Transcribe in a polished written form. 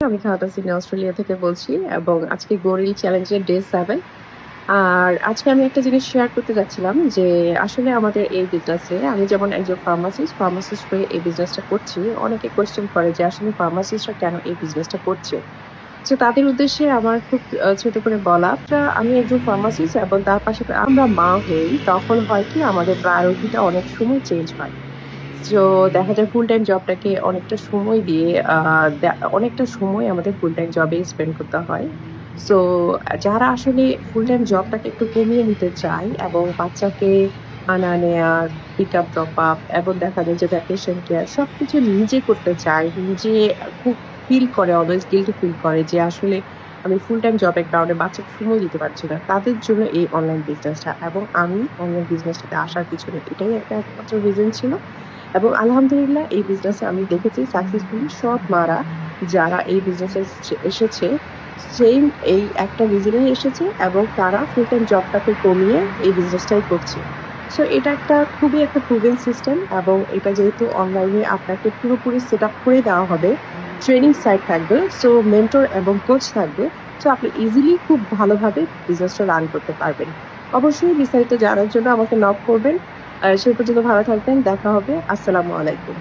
আমি খাওয়াটা Sydney Australia থেকে বলছি এবং আজকে গরিল চ্যালেঞ্জের ডে 7। আর আজকে আমি একটা জিনিস শেয়ার করতে যাচ্ছিলাম যে আসলে আমাদের এই বিজনেসে আমি যেমন একজন ফার্মাসিস্ট হয়ে এই বিজনেসটা করছি। অনেকে কোয়েশ্চেন করে যে আসলে ফার্মাসিস্টরা কেন এই বিজনেসটা করছে? তো তাদের উদ্দেশ্যে আমার খুব ছোট করে বলা, আমি একজন ফার্মাসিস্ট এবং তার পাশাপাশি আমরা মা হই, তখন হয় কি আমাদের প্রায়োরিটিটা অনেক সময় চেঞ্জ হয়। তো দেখা যায় ফুল টাইম জবটাকে অনেকটা সময় দিয়ে অনেকটা সময় আমাদের ফুল টাইম জবে স্পেন্ড করতে হয়। সো যারা আসলে ফুল টাইম জবটাকে একটু কমিয়ে নিতে চায় এবং বাচ্চাকে আনা নেয়া, পিক আপ ড্রপ আপ এবং দেখা যায় যে ভ্যাকেশন কেয়ার সবকিছু নিজে করতে চায়। নিজে খুব ফিল করে, অলওয়েজ গিল্টি ফিল করে যে আসলে আমি ফুল টাইম জবের কারণে বাচ্চাকে সময় দিতে পারছি না। তাদের জন্য এই অনলাইন বিজনেসটা এবং আমি অনলাইন বিজনেসটাতে আসার পিছনে এটাই একটা একমাত্র রিজন ছিল। এবং আলহামদুলিল্লাহ এই বিজনেসে আমি দেখেছি সাকসেসফুলি সব মারা যারা এই বিজনেসে এসেছে সেইম এই একটা রিজনেই এসেছে এবং তারা ফুল টাইম জবটাকে কমিয়ে এই বিজনেসটাই করছে। সো এটা একটা খুবই একটা প্রুভেন সিস্টেম এবং এটা যেহেতু অনলাইনে আপনাকে পুরোপুরি সেট আপ করে দেওয়া হবে, ট্রেনিং সাইট থাকবে, সো মেন্টর এবং কোচ থাকবে। সো আপনি ইজিলি খুব ভালোভাবে বিজনেসটা রান করতে পারবেন। অবশ্যই বিস্তারিত জানার জন্য আমাকে নক করবেন। সেই পর্যন্ত ভালো থাকবেন। দেখা হবে। আসসালামু আলাইকুম।